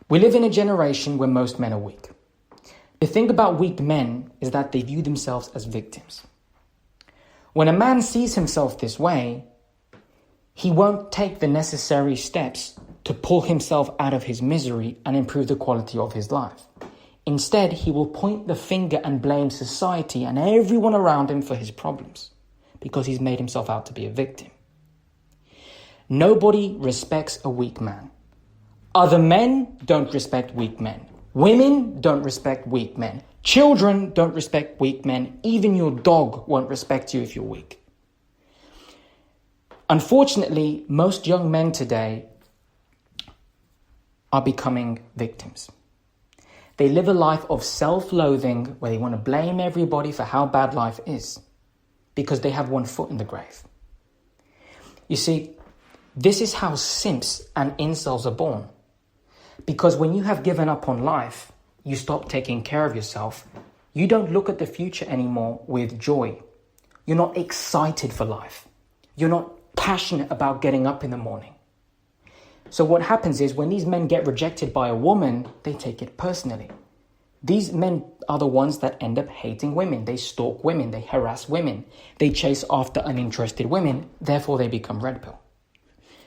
We live in a generation where most men are weak. The thing about weak men is that they view themselves as victims. When a man sees himself this way, he won't take the necessary steps to pull himself out of his misery and improve the quality of his life. Instead, he will point the finger and blame society and everyone around him for his problems because he's made himself out to be a victim. Nobody respects a weak man. Other men don't respect weak men. Women don't respect weak men. Children don't respect weak men. Even your dog won't respect you if you're weak. Unfortunately, most young men today are becoming victims. They live a life of self-loathing where they want to blame everybody for how bad life is because they have one foot in the grave. You see, this is how simps and incels are born. Because when you have given up on life, you stop taking care of yourself. You don't look at the future anymore with joy. You're not excited for life. You're not passionate about getting up in the morning. So what happens is when these men get rejected by a woman, they take it personally. These men are the ones that end up hating women. They stalk women. They harass women. They chase after uninterested women. Therefore, they become red pill.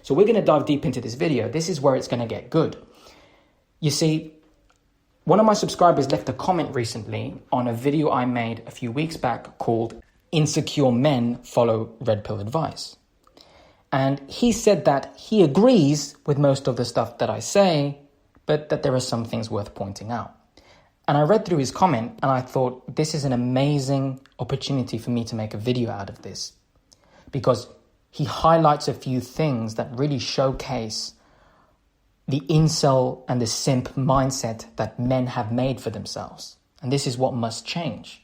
So we're going to dive deep into this video. This is where it's going to get good. You see, one of my subscribers left a comment recently on a video I made a few weeks back called Insecure Men Follow Red Pill Advice. And he said that he agrees with most of the stuff that I say, but that there are some things worth pointing out. And I read through his comment and I thought this is an amazing opportunity for me to make a video out of this. Because he highlights a few things that really showcase the incel and the simp mindset that men have made for themselves. And this is what must change.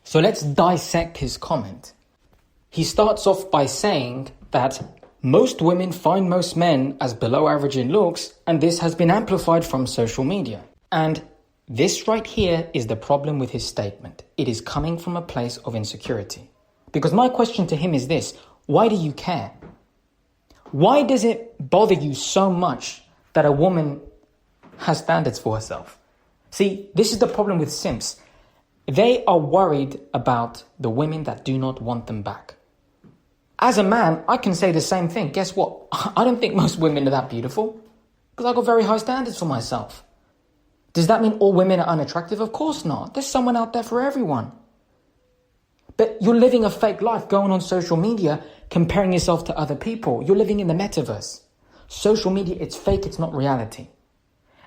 So let's dissect his comment. He starts off by saying that most women find most men as below average in looks, and this has been amplified from social media. And this right here is the problem with his statement. It is coming from a place of insecurity. Because my question to him is this: why do you care? Why does it bother you so much that a woman has standards for herself? See, this is the problem with simps. They are worried about the women that do not want them back. As a man, I can say the same thing. Guess what? I don't think most women are that beautiful because I've got very high standards for myself. Does that mean all women are unattractive? Of course not. There's someone out there for everyone. But you're living a fake life going on social media, comparing yourself to other people. You're living in the metaverse. Social media, it's fake, it's not reality.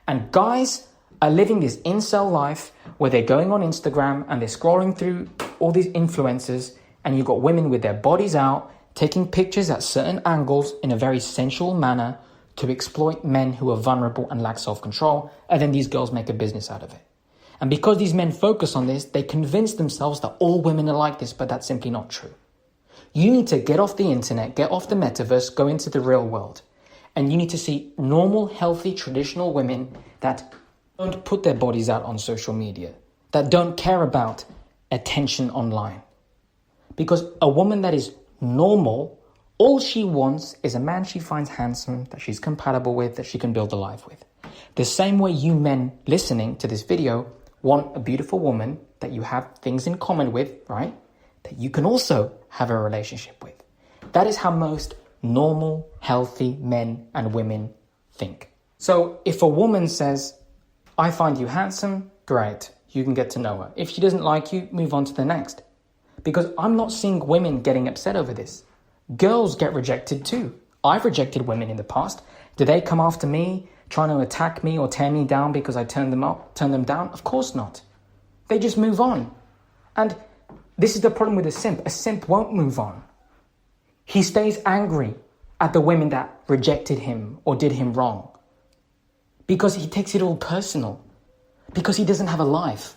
And guys are living this incel life where they're going on Instagram and they're scrolling through all these influencers, and you've got women with their bodies out, taking pictures at certain angles in a very sensual manner to exploit men who are vulnerable and lack self-control, and then these girls make a business out of it. And because these men focus on this, they convince themselves that all women are like this, but that's simply not true. You need to get off the internet, get off the metaverse, go into the real world. And you need to see normal, healthy, traditional women that don't put their bodies out on social media, that don't care about attention online. Because a woman that is normal, all she wants is a man she finds handsome, that she's compatible with, that she can build a life with. The same way you men listening to this video want a beautiful woman that you have things in common with, right? That you can also have a relationship with. That is how most normal, healthy men and women think. So if a woman says, I find you handsome, great, you can get to know her. If she doesn't like you, move on to the next. Because I'm not seeing women getting upset over this. Girls get rejected too. I've rejected women in the past. Do they come after me, trying to attack me or tear me down because I turn them down? Of course not. They just move on. And this is the problem with a simp. A simp won't move on. He stays angry at the women that rejected him or did him wrong because he takes it all personal, because he doesn't have a life.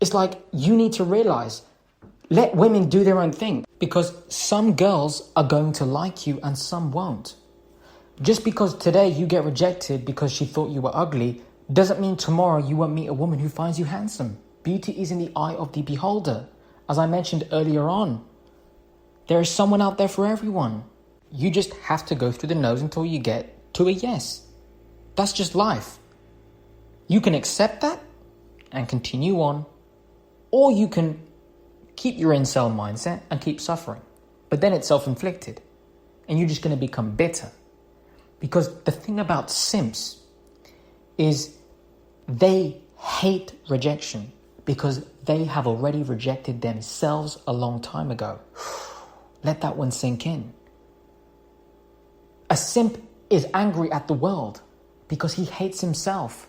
It's like you need to realize, let women do their own thing, because some girls are going to like you and some won't. Just because today you get rejected because she thought you were ugly doesn't mean tomorrow you won't meet a woman who finds you handsome. Beauty is in the eye of the beholder. As I mentioned earlier on, there is someone out there for everyone. You just have to go through the no's until you get to a yes. That's just life. You can accept that and continue on, or you can keep your incel mindset and keep suffering. But then it's self-inflicted, and you're just going to become bitter. Because the thing about simps is they hate rejection because they have already rejected themselves a long time ago. Let that one sink in. A simp is angry at the world because he hates himself.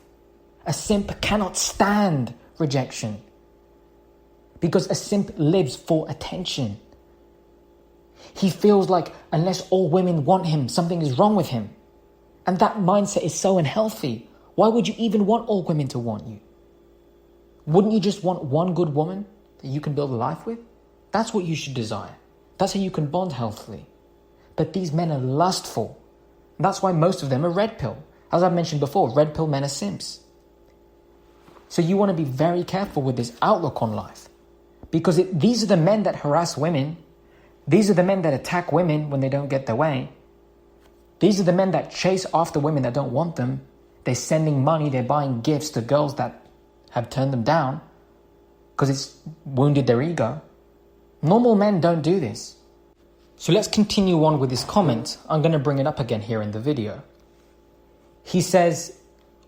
A simp cannot stand rejection because a simp lives for attention. He feels like unless all women want him, something is wrong with him. And that mindset is so unhealthy. Why would you even want all women to want you? Wouldn't you just want one good woman that you can build a life with? That's what you should desire. That's how you can bond healthily. But these men are lustful. That's why most of them are red pill. As I've mentioned before, red pill men are simps. So you want to be very careful with this outlook on life. Because these are the men that harass women. These are the men that attack women when they don't get their way. These are the men that chase after women that don't want them. They're sending money, they're buying gifts to girls that have turned them down because it's wounded their ego. Normal men don't do this. So let's continue on with this comment. I'm going to bring it up again here in the video. He says,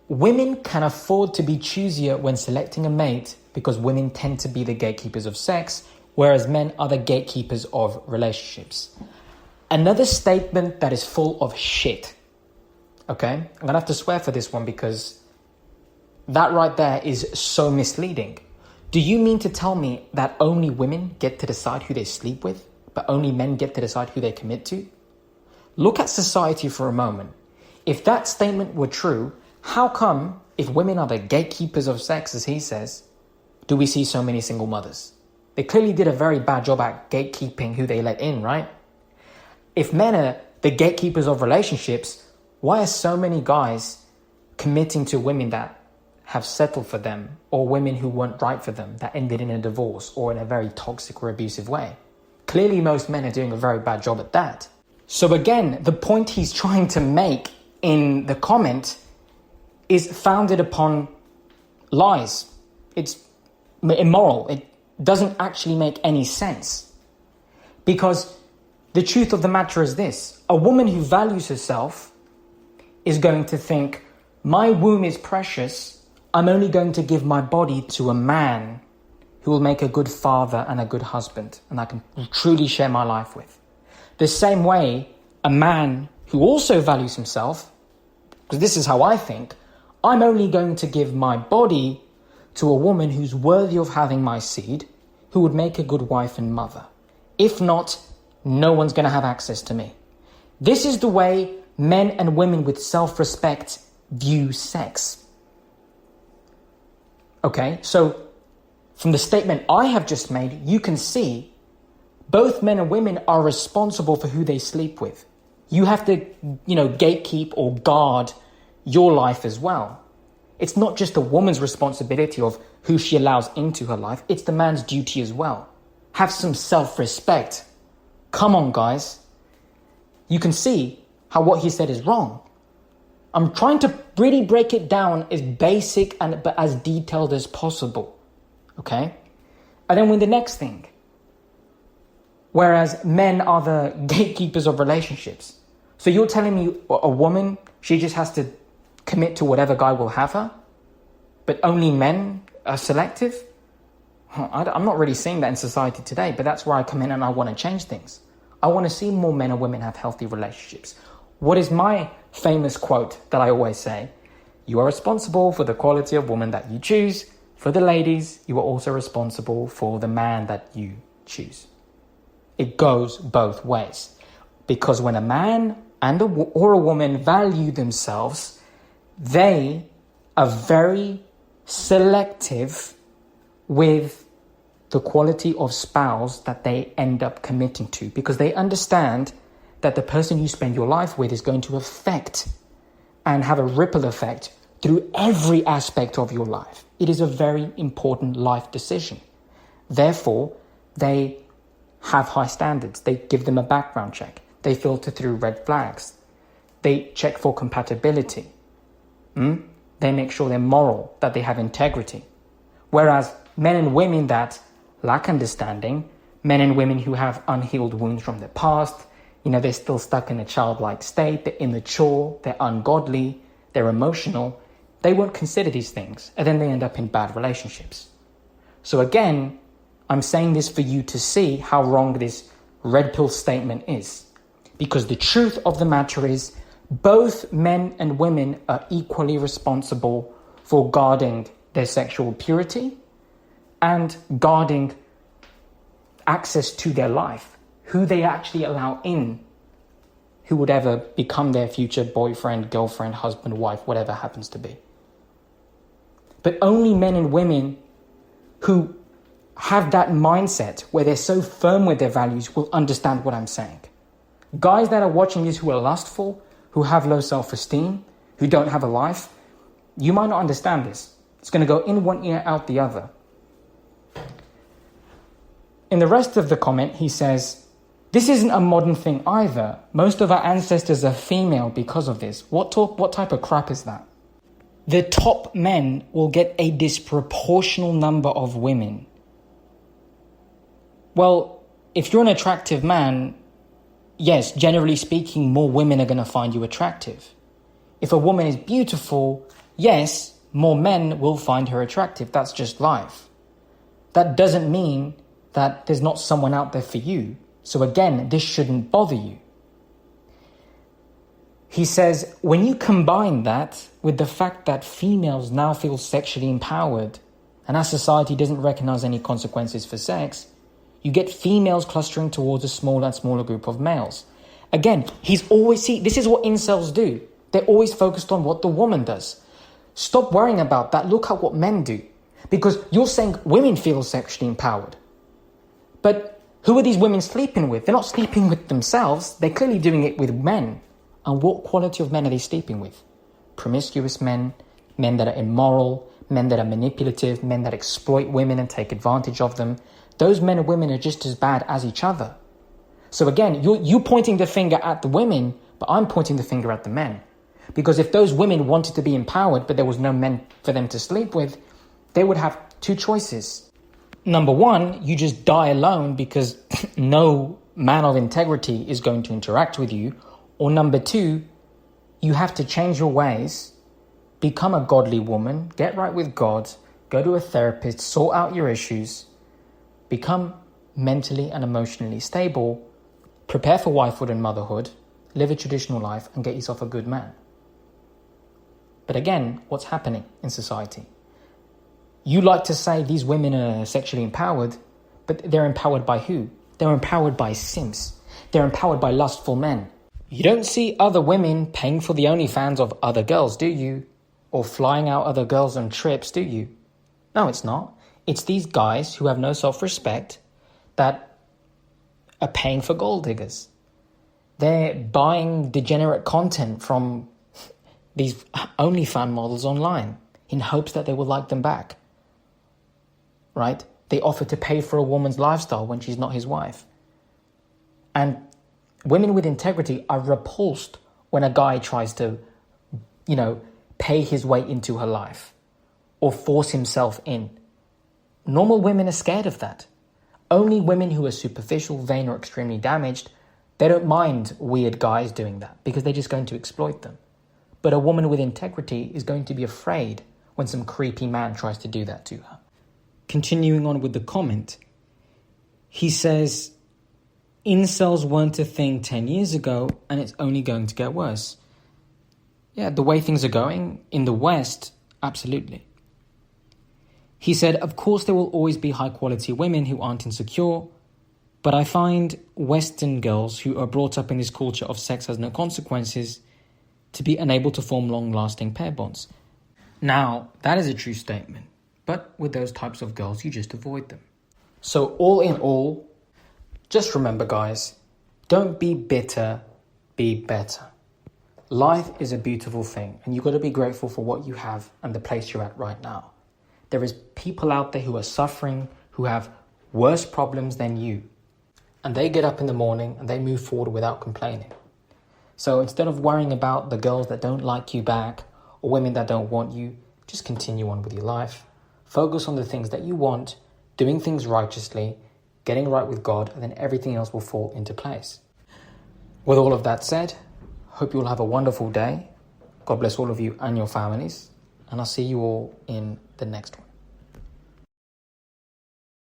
women can afford to be choosier when selecting a mate because women tend to be the gatekeepers of sex, whereas men are the gatekeepers of relationships. Another statement that is full of shit. Okay? I'm going to have to swear for this one because that right there is so misleading. Do you mean to tell me that only women get to decide who they sleep with, but only men get to decide who they commit to? Look at society for a moment. If that statement were true, how come, if women are the gatekeepers of sex, as he says, do we see so many single mothers? They clearly did a very bad job at gatekeeping who they let in, right? If men are the gatekeepers of relationships, why are so many guys committing to women that have settled for them, or women who weren't right for them that ended in a divorce or in a very toxic or abusive way? Clearly, most men are doing a very bad job at that. So again, the point he's trying to make in the comment is founded upon lies. It's immoral. It doesn't actually make any sense. Because the truth of the matter is this: a woman who values herself is going to think, my womb is precious, I'm only going to give my body to a man who will make a good father and a good husband, and I can truly share my life with. The same way, a man who also values himself, because this is how I think, I'm only going to give my body to a woman who's worthy of having my seed, who would make a good wife and mother. If not, no one's going to have access to me. This is the way men and women with self-respect view sex. Okay, so from the statement I have just made, you can see both men and women are responsible for who they sleep with. You have to, gatekeep or guard your life as well. It's not just the woman's responsibility of who she allows into her life. It's the man's duty as well. Have some self-respect. Come on, guys. You can see how what he said is wrong. I'm trying to really break it down as basic but as detailed as possible. Okay? And then with the next thing. Whereas men are the gatekeepers of relationships. So you're telling me a woman, she just has to commit to whatever guy will have her? But only men are selective? I'm not really seeing that in society today, but that's where I come in and I want to change things. I want to see more men and women have healthy relationships. What is my famous quote that I always say? You are responsible for the quality of woman that you choose. For the ladies, you are also responsible for the man that you choose. It goes both ways. Because when a man or a woman value themselves, they are very selective with the quality of spouse that they end up committing to, because they understand that the person you spend your life with is going to affect and have a ripple effect through every aspect of your life. It is a very important life decision. Therefore, they have high standards. They give them a background check. They filter through red flags. They check for compatibility. They make sure they're moral, that they have integrity. Whereas men and women that lack understanding, men and women who have unhealed wounds from their past, they're still stuck in a childlike state, they're immature, they're ungodly, they're emotional, they won't consider these things, and then they end up in bad relationships. So again, I'm saying this for you to see how wrong this red pill statement is. Because the truth of the matter is, both men and women are equally responsible for guarding their sexual purity and guarding access to their life, who they actually allow in, who would ever become their future boyfriend, girlfriend, husband, wife, whatever happens to be. But only men and women who have that mindset where they're so firm with their values will understand what I'm saying. Guys that are watching this who are lustful, who have low self-esteem, who don't have a life, you might not understand this. It's going to go in one ear, out the other. In the rest of the comment, he says, this isn't a modern thing either. Most of our ancestors are female because of this. What type of crap is that? The top men will get a disproportional number of women. Well, if you're an attractive man, yes, generally speaking, more women are going to find you attractive. If a woman is beautiful, yes, more men will find her attractive. That's just life. That doesn't mean that there's not someone out there for you. So again, this shouldn't bother you. He says, when you combine that with the fact that females now feel sexually empowered, and our society doesn't recognize any consequences for sex, you get females clustering towards a smaller and smaller group of males. Again, this is what incels do. They're always focused on what the woman does. Stop worrying about that. Look at what men do. Because you're saying women feel sexually empowered. But who are these women sleeping with? They're not sleeping with themselves. They're clearly doing it with men. And what quality of men are they sleeping with? Promiscuous men, men that are immoral, men that are manipulative, men that exploit women and take advantage of them. Those men and women are just as bad as each other. So again, you're pointing the finger at the women, but I'm pointing the finger at the men. Because if those women wanted to be empowered, but there was no men for them to sleep with, they would have two choices. Number one, you just die alone because no man of integrity is going to interact with you. Or number two, you have to change your ways, become a godly woman, get right with God, go to a therapist, sort out your issues, become mentally and emotionally stable, prepare for wifehood and motherhood, live a traditional life, and get yourself a good man. But again, what's happening in society? You like to say these women are sexually empowered, but they're empowered by who? They're empowered by simps. They're empowered by lustful men. You don't see other women paying for the OnlyFans of other girls, do you? Or flying out other girls on trips, do you? No, it's not. It's these guys who have no self-respect that are paying for gold diggers. They're buying degenerate content from these OnlyFans models online in hopes that they will like them back. Right? They offer to pay for a woman's lifestyle when she's not his wife. And women with integrity are repulsed when a guy tries to, pay his way into her life or force himself in. Normal women are scared of that. Only women who are superficial, vain, or extremely damaged, they don't mind weird guys doing that because they're just going to exploit them. But a woman with integrity is going to be afraid when some creepy man tries to do that to her. Continuing on with the comment, he says, incels weren't a thing 10 years ago and it's only going to get worse. Yeah, the way things are going in the West, absolutely. He said, of course there will always be high quality women who aren't insecure, but I find Western girls who are brought up in this culture of sex has no consequences to be unable to form long-lasting pair bonds. Now, that is a true statement, but with those types of girls, you just avoid them. So all in all, just remember, guys, don't be bitter, be better. Life is a beautiful thing, and you've got to be grateful for what you have and the place you're at right now. There is people out there who are suffering, who have worse problems than you. And they get up in the morning and they move forward without complaining. So instead of worrying about the girls that don't like you back or women that don't want you, just continue on with your life. Focus on the things that you want, doing things righteously, getting right with God, and then everything else will fall into place. With all of that said, hope you all have a wonderful day. God bless all of you and your families, and I'll see you all in the next one.